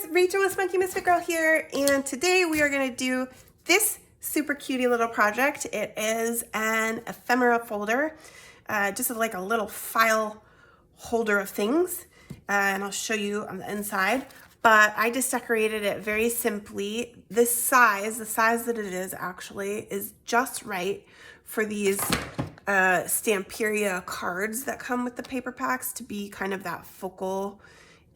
guys, Rachel with Spunky Misfit Girl here, and today we are going to do this super cutie little project. It is an ephemera folder, just like a little file holder of things, and I'll show you on the inside. But I just decorated it very simply. This size, the size that it is actually, is just right for these Stamperia cards that come with the paper packs to be kind of that focal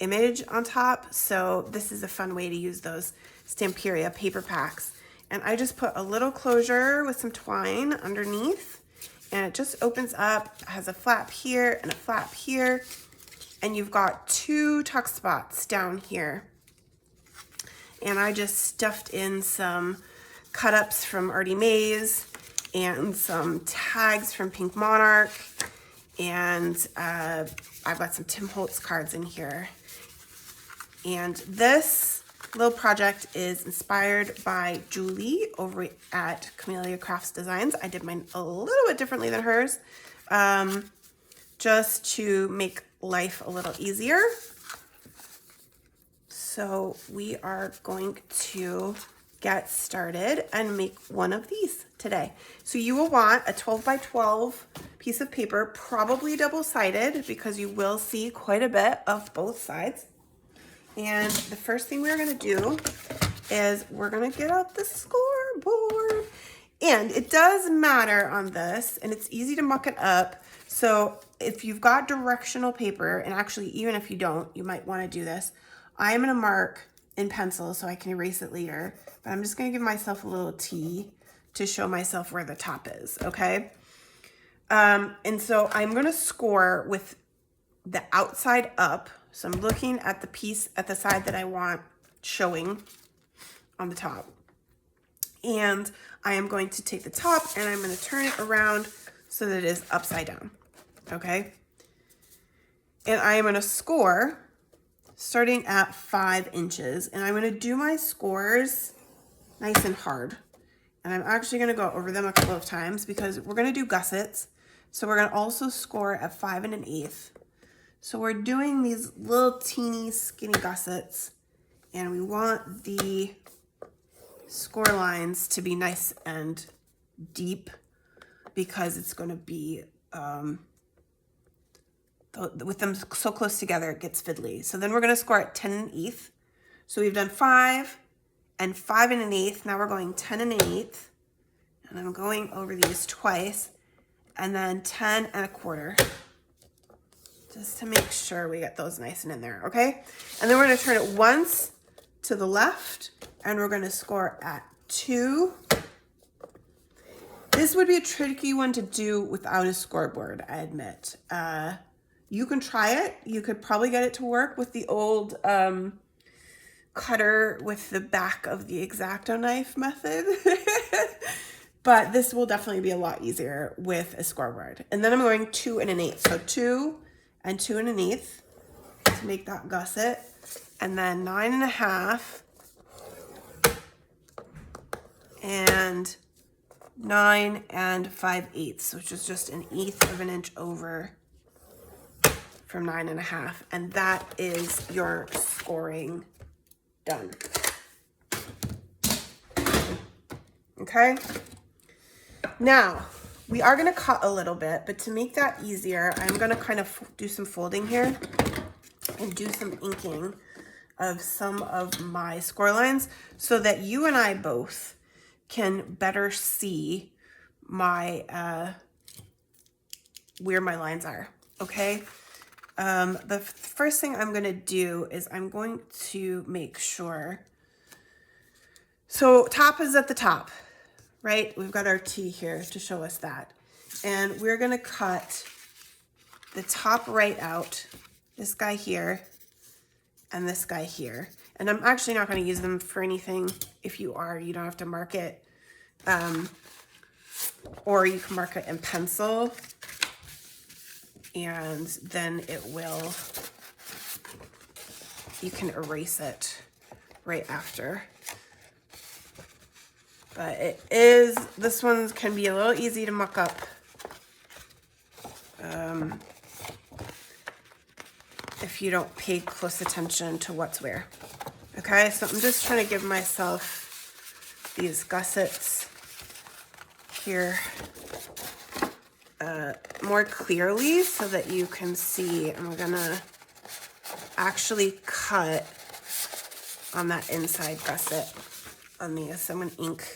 image on top. So this is a fun way to use those Stamperia paper packs. And I just put a little closure with some twine underneath, and it just opens up, has a flap here and a flap here, and you've got two tuck spots down here. And I just stuffed in some cut ups from Artie Mays and some tags from Pink Monarch, and I've got some Tim Holtz cards in here. And this little project is inspired by Julie over at Camellia Crafts Designs. I did mine a little bit differently than hers, just to make life a little easier. So we are going to get started and make one of these today. So you will want a 12 by 12 piece of paper, probably double-sided, because you will see quite a bit of both sides. And the first thing we're going to do is we're going to get out the scoreboard. And it does matter on this, and it's easy to muck it up. So if you've got directional paper, and actually even if you don't, you might want to do this. I'm going to mark in pencil so I can erase it later, but I'm just going to give myself a little T to show myself where the top is, okay? And so I'm going to score with the outside up. So I'm looking at the piece at the side that I want showing on the top. And I am going to take the top and I'm going to turn it around so that it is upside down, okay? And I am going to score starting at 5 inches. And I'm going to do my scores nice and hard. And I'm actually going to go over them a couple of times because we're going to do gussets. So we're going to also score at 5 1/8. So we're doing these little teeny skinny gussets, and we want the score lines to be nice and deep because it's going to be, with them so close together, it gets fiddly. So then we're going to score at 10 1/8. So we've done 5 and 5 1/8. Now we're going 10 1/8. And I'm going over these twice, and then 10 1/4. Just to make sure we get those nice and in there, okay? And then we're going to turn it once to the left, and we're going to score at 2. This would be a tricky one to do without a scoreboard, I admit. You can try it. You could probably get it to work with the old cutter with the back of the X-Acto knife method. But this will definitely be a lot easier with a scoreboard. And then I'm going 2 1/8. So 2 and 2 1/8 to make that gusset. And then 9 1/2 and 9 5/8, which is just 1/8 of an inch over from 9 1/2. And that is your scoring done. Okay. Now, we are going to cut a little bit, but to make that easier, I'm going to kind of do some folding here and do some inking of some of my score lines so that you and I both can better see my where my lines are, okay? The first thing I'm going to do is I'm going to make sure, so top is at the top, right? We've got our T here to show us that. And we're going to cut the top right out, this guy here, and this guy here. And I'm actually not going to use them for anything. If you are, you don't have to mark it. Or you can mark it in pencil. And then it will, you can erase it right after. But it is, this one can be a little easy to muck up. If you don't pay close attention to what's where. Okay, so I'm just trying to give myself these gussets here more clearly so that you can see. I'm gonna actually cut on that inside gusset on these. So I'm gonna ink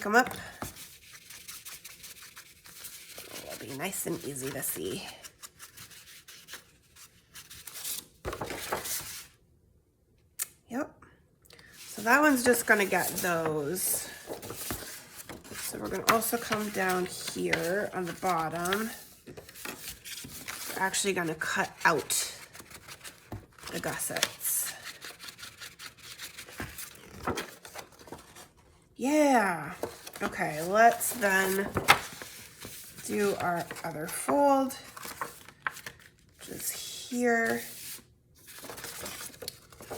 them up. It'll be nice and easy to see. Yep. So that one's just gonna get those. So we're gonna also come down here on the bottom. We're actually gonna cut out the gussets. Yeah. Okay, let's then do our other fold, which is here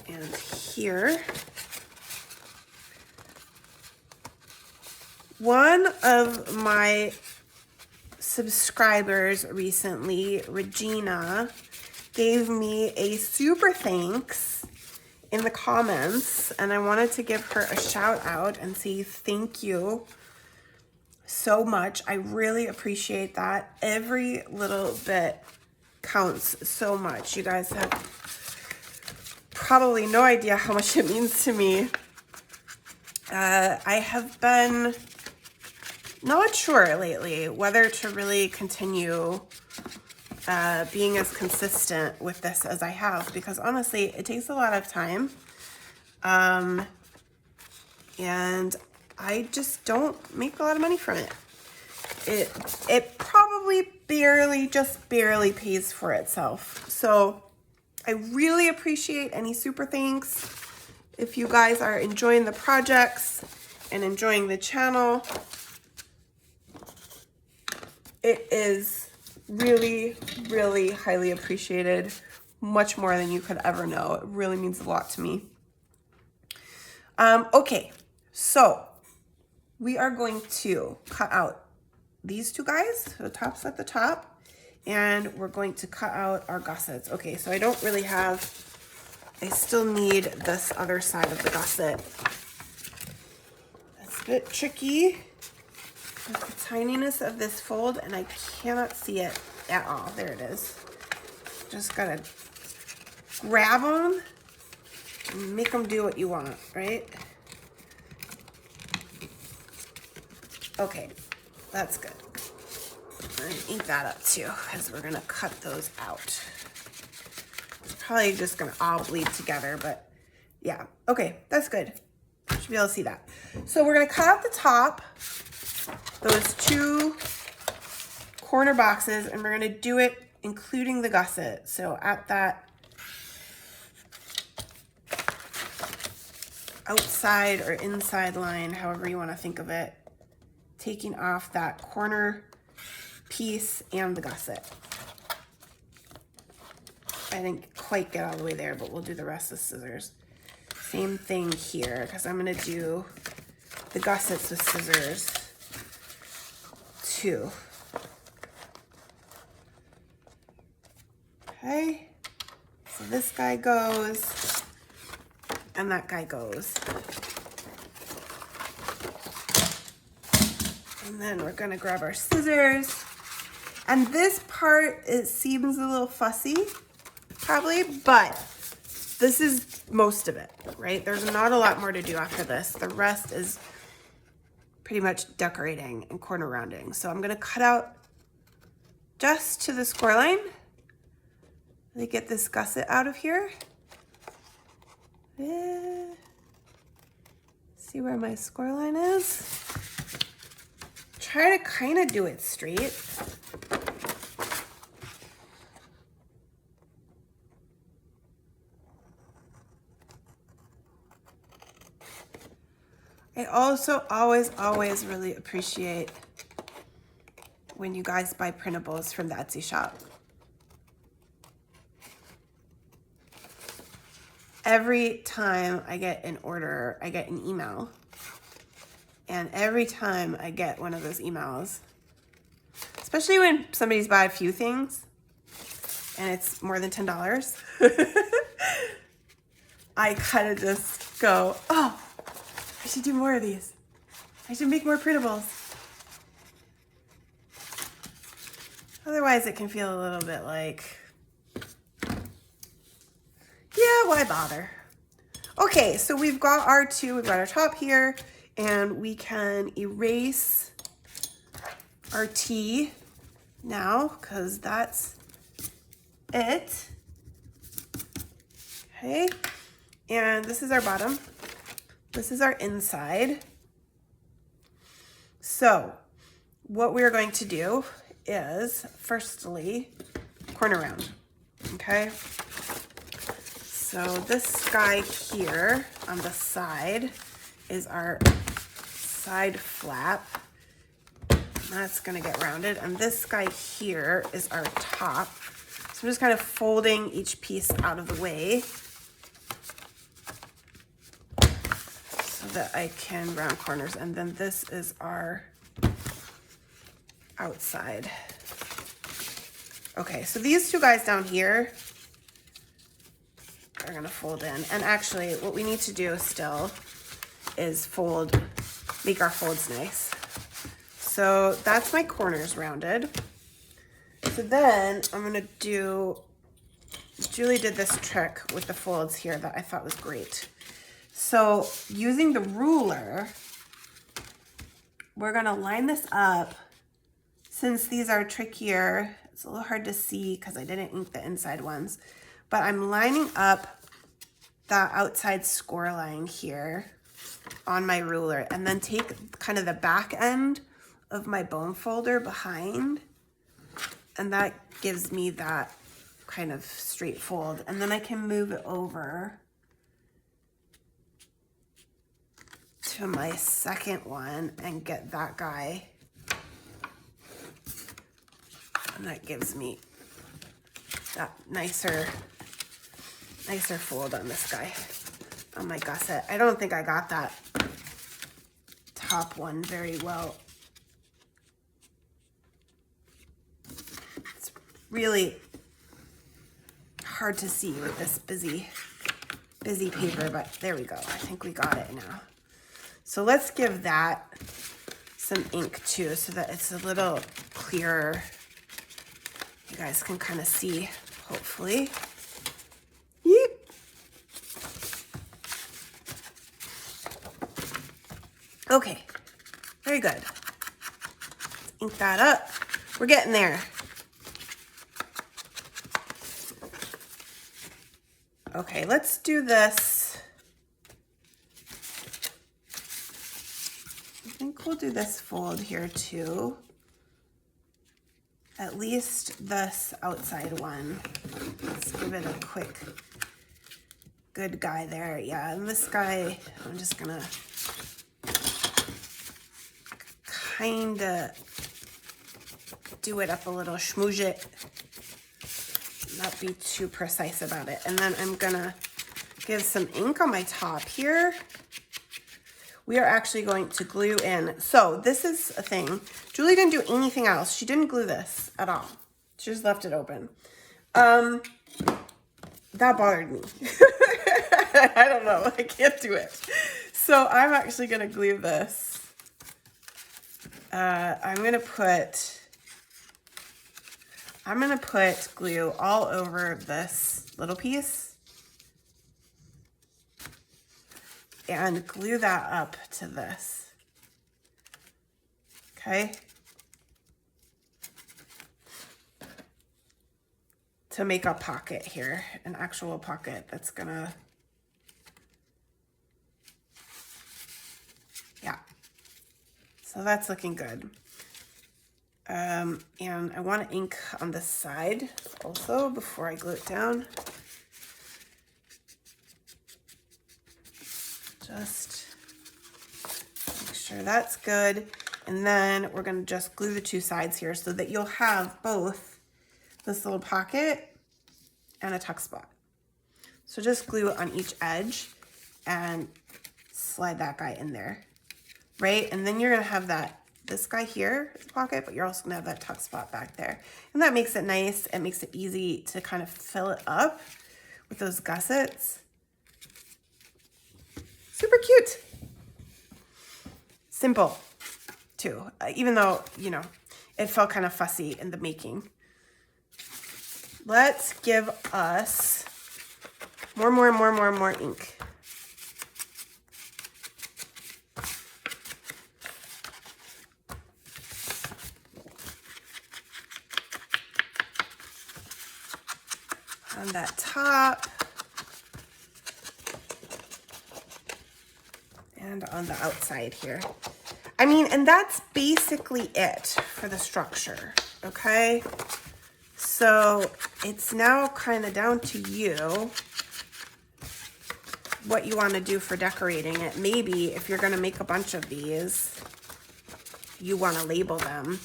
and here. One of my subscribers recently, Regina, gave me a super thanks in the comments, and I wanted to give her a shout out and say thank you so much. I really appreciate that. Every little bit counts so much. You guys have probably no idea how much it means to me. I have been not sure lately whether to really continue being as consistent with this as I have, because honestly, it takes a lot of time. And I just don't make a lot of money from it. It probably just barely pays for itself. So I really appreciate any super thanks. If you guys are enjoying the projects and enjoying the channel, it is really, really highly appreciated. Much more than you could ever know. It really means a lot to me. Okay, so we are going to cut out these two guys, so the top's at the top, and we're going to cut out our gussets. Okay, so I don't really have, I still need this other side of the gusset. It's a bit tricky with the tininess of this fold, and I cannot see it at all. There it is. Just gotta grab them and make them do what you want, right? Okay, that's good. I'm gonna ink that up too, because we're gonna cut those out. It's probably just gonna all bleed together, but yeah. Okay, that's good. Should be able to see that. So we're gonna cut out the top, those two corner boxes, and we're gonna do it including the gusset. So at that outside or inside line, however you want to think of it, taking off that corner piece and the gusset. I didn't quite get all the way there, but we'll do the rest with scissors. Same thing here, because I'm going to do the gussets with scissors too. Okay, so this guy goes, and that guy goes. And then we're gonna grab our scissors. And this part, it seems a little fussy, probably, but this is most of it, right? There's not a lot more to do after this. The rest is pretty much decorating and corner rounding. So I'm gonna cut out just to the score line. Let me get this gusset out of here. See where my score line is? Try to kind of do it straight. I also always really appreciate when you guys buy printables from the Etsy shop. Every time I get an order, I get an email. And every time I get one of those emails, especially when somebody's bought a few things, and it's more than $10. I kind of just go, oh, I should do more of these. I should make more printables. Otherwise it can feel a little bit like, yeah, why bother? Okay, so we've got our top here, and we can erase our T now, because that's it. Okay, and this is our bottom. This is our inside. So what we're going to do is, firstly, corner round, okay? So this guy here on the side is our side flap. That's gonna get rounded. And this guy here is our top. So I'm just kind of folding each piece out of the way so that I can round corners. And then this is our outside. Okay, so these two guys down here are gonna fold in. And actually what we need to do still is make our folds nice. So that's my corners rounded. So then I'm gonna do, Julie did this trick with the folds here that I thought was great. So using the ruler, we're gonna line this up. Since these are trickier, it's a little hard to see because I didn't ink the inside ones, but I'm lining up that outside score line here on my ruler, and then take kind of the back end of my bone folder behind, and that gives me that kind of straight fold. And then I can move it over to my second one and get that guy, and that gives me that nicer fold on this guy, on my gusset. I don't think I got that top one very well. It's really hard to see with this busy paper, but there we go. I think we got it now. So let's give that some ink too, so that it's a little clearer. You guys can kind of see, hopefully. Yeep. Okay, very good. Let's ink that up. We're getting there. Okay, let's do this. I think we'll do this fold here too. At least this outside one. Let's give it a quick good guy there. Yeah, and this guy, I'm just gonna kind of do it up a little, schmooze it, not be too precise about it. And then I'm gonna give some ink on my top here. We are actually going to glue in. So this is a thing. Julie didn't do anything else. She didn't glue this at all. She just left it open. That bothered me. I don't know, I can't do it. So I'm actually gonna glue this. I'm gonna put glue all over this little piece and glue that up to this. Okay? To make a pocket here, an actual pocket that's gonna, yeah. So that's looking good. And I want to ink on this side also before I glue it down. Just make sure that's good. And then we're going to just glue the two sides here so that you'll have both this little pocket and a tuck spot. So just glue it on each edge and slide that guy in there, right? And then you're going to have that this guy here is a pocket, but you're also gonna have that tuck spot back there. And that makes it nice. It makes it easy to kind of fill it up with those gussets. Super cute. Simple too, even though, you know, it felt kind of fussy in the making. Let's give us more ink. On that top and on the outside here. I mean, and that's basically it for the structure, okay? So it's now kind of down to you what you want to do for decorating it. Maybe if you're going to make a bunch of these, you want to label them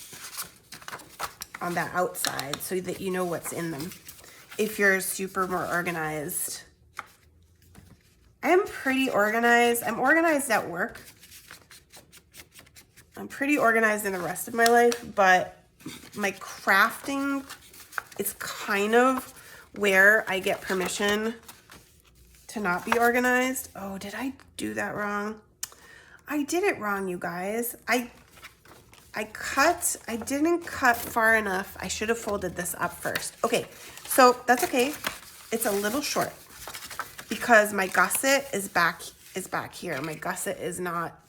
on that outside so that you know what's in them. If you're super more organized. I am pretty organized. I'm organized at work. I'm pretty organized in the rest of my life, but my crafting is kind of where I get permission to not be organized. Oh, did I do that wrong? I did it wrong, you guys. I didn't cut far enough. I should have folded this up first. Okay, so that's okay. It's a little short because my gusset is back here. My gusset is not,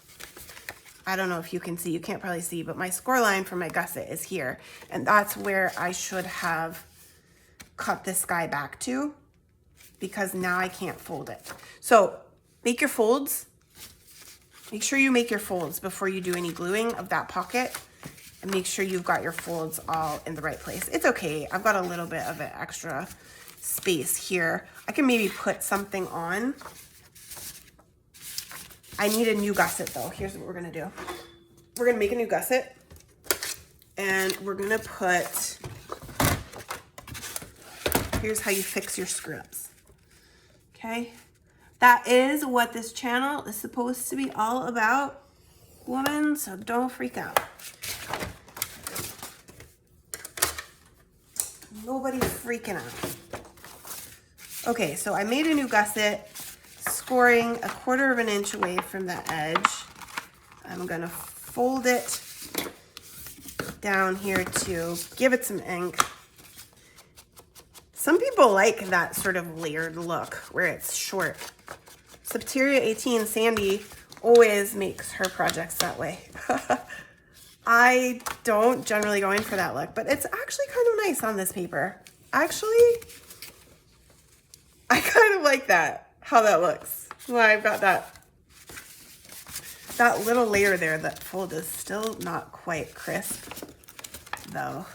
I don't know if you can see, you can't probably see, but my score line for my gusset is here. And that's where I should have cut this guy back to, because now I can't fold it. So make your folds. Make sure you make your folds before you do any gluing of that pocket, and make sure you've got your folds all in the right place. It's okay. I've got a little bit of an extra space here. I can maybe put something on. I need a new gusset though. Here's what we're gonna do. We're gonna make a new gusset, and we're gonna put, here's how you fix your screw-ups. Okay, that is what this channel is supposed to be all about, woman, so don't freak out. Nobody's freaking out. Okay, so I made a new gusset, scoring 1/4 of an inch away from the edge. I'm gonna fold it down here to give it some ink. Some people like that sort of layered look where it's short. Septeria 18 Sandy always makes her projects that way. I don't generally go in for that look, but it's actually kind of nice on this paper. Actually, I kind of like that, how that looks. Well, I've got that little layer there. That fold is still not quite crisp though,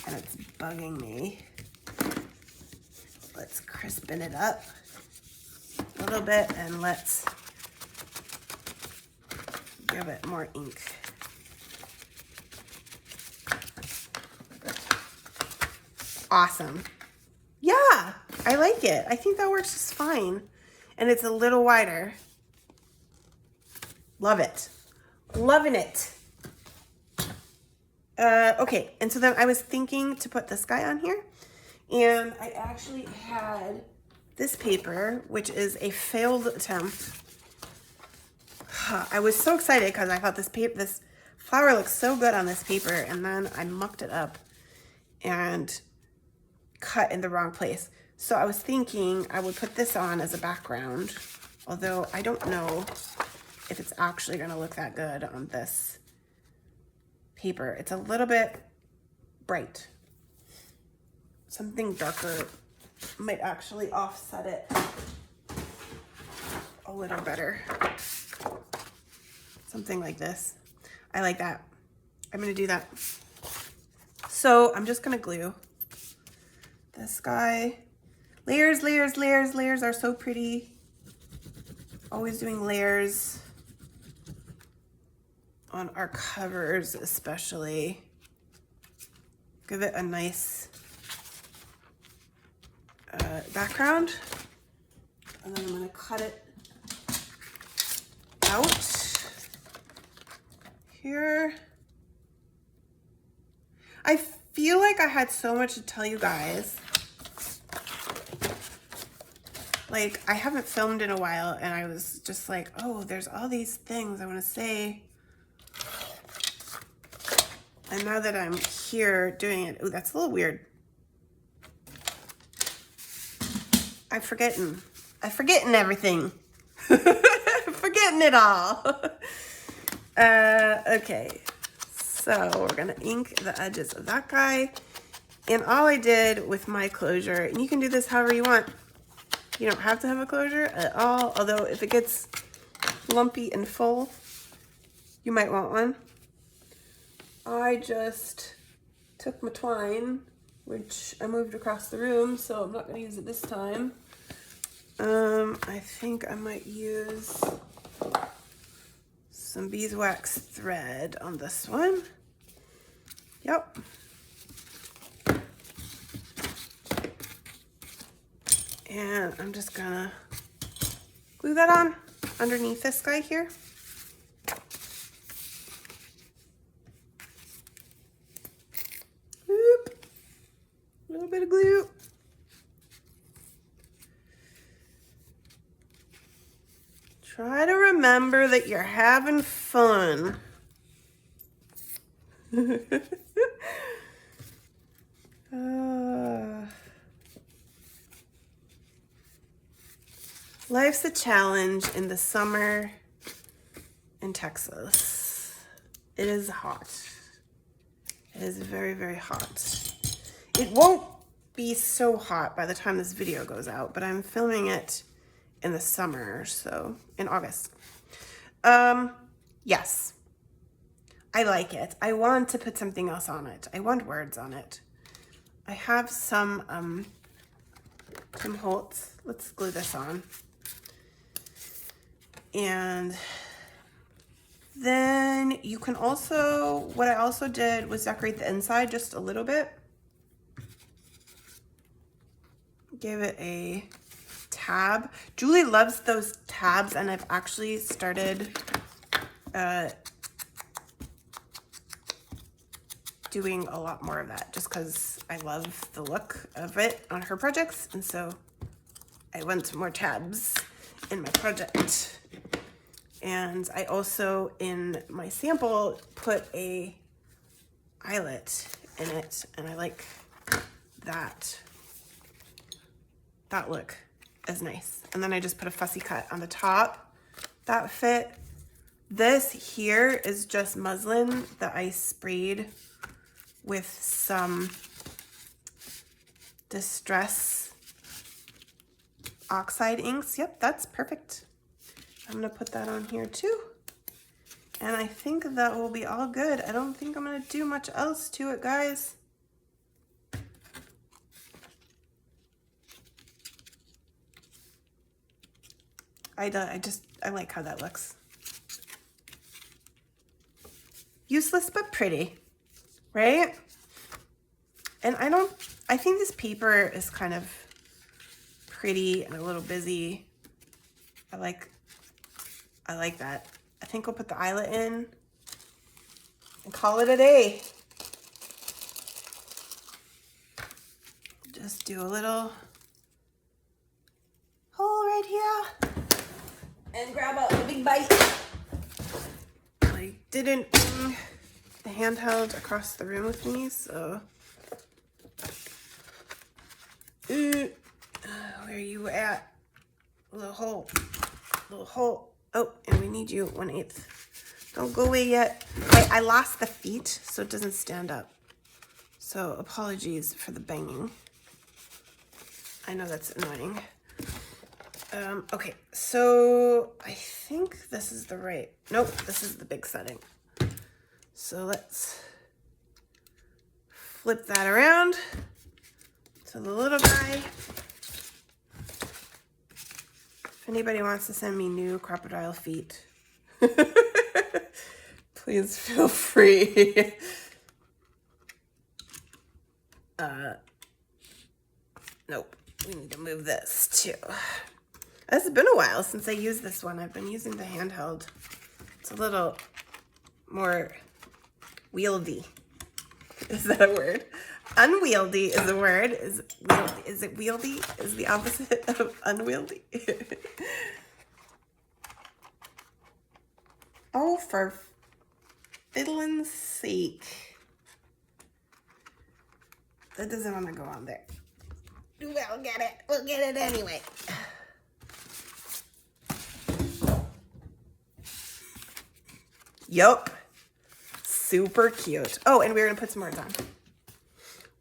and it's bugging me. Let's crispen it up a little bit, and let's give it more ink. Awesome. Yeah, I like it. I think that works just fine. And it's a little wider. Love it. Loving it. Okay, and so then I was thinking to put this guy on here. And I actually had this paper, which is a failed attempt. I was so excited because I thought this flower looks so good on this paper, and then I mucked it up and cut in the wrong place. So I was thinking I would put this on as a background, although I don't know if it's actually going to look that good on this paper. It's a little bit bright. Something darker might actually offset it a little better. Something like this. I like that. I'm going to do that. So I'm just going to glue this guy. Layers, layers, layers, layers are so pretty. Always doing layers on our covers, especially. Give it a nice background. And then I'm going to cut it out. here. I feel like I had so much to tell you guys. Like, I haven't filmed in a while, and I was just like, oh, there's all these things I want to say. And now that I'm here doing it, oh, that's a little weird. I'm forgetting everything. Forgetting it all. Okay, so we're gonna ink the edges of that guy. And all I did with my closure, and you can do this however you want. You don't have to have a closure at all, although if it gets lumpy and full, you might want one. I just took my twine, which I moved across the room, so I'm not gonna use it this time. I think I might use some beeswax thread on this one. Yep. And I'm just gonna glue that on underneath this guy here. Whoop. A little bit of glue. Try to remember that you're having fun. Life's a challenge in the summer in Texas. It is hot. It is very, very hot. It won't be so hot by the time this video goes out, but I'm filming it in the summer, so in August. Yes, I like it. I want to put something else on it. I want words on it. I have some Tim Holtz. Let's glue this on. And then you can also, what I also did was decorate the inside just a little bit. Give it a tab. Julie loves those tabs, and I've actually started doing a lot more of that just because I love the look of it on her projects, and so I want more tabs in my project. And I also, in my sample, put a eyelet in it, and I like that. That look is nice. And then I just put a fussy cut on the top that fit. This here is just muslin that I sprayed with some Distress oxide inks. Yep, that's perfect. I'm gonna put that on here too. And I think that will be all good. I don't think I'm gonna do much else to it, guys. I like how that looks. Useless but pretty, right? And I think this paper is kind of pretty and a little busy. I like that. I think we'll put the eyelet in and call it a day. Just do a little hole right here and grab a big bite. I didn't bring the handheld across the room with me, so where are you at? Little hole. Oh, and we need you 1/8. Don't go away yet. I lost the feet, so it doesn't stand up. So apologies for the banging. I know that's annoying. Okay, so I think this is the right, nope, this is the big setting. So let's flip that around to the little guy. If anybody wants to send me new crocodile feet, please feel free. Nope, we need to move this too. It's been a while since I used this one. I've been using the handheld. It's a little more wieldy. Is that a word? Unwieldy is a word. Is it wieldy? Is the opposite of unwieldy? Oh, for fiddlin's sake. That doesn't want to go on there. We'll get it. We'll get it anyway. Yup. Super cute. Oh, and we're going to put some words on.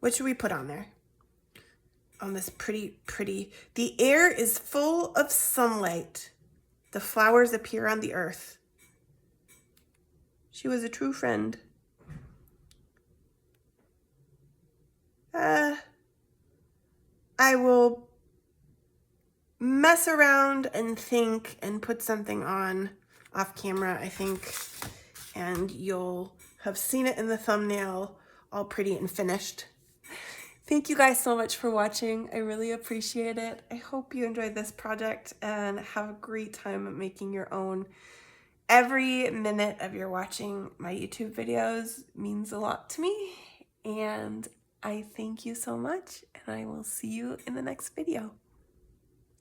What should we put on there? On this pretty. The air is full of sunlight. The flowers appear on the earth. She was a true friend. I will mess around and think and put something on off camera, I think, and you'll have seen it in the thumbnail all pretty and finished. Thank you guys so much for watching. I really appreciate it. I hope you enjoyed this project and have a great time making your own. Every minute of your watching my YouTube videos means a lot to me, and I thank you so much, and I will see you in the next video.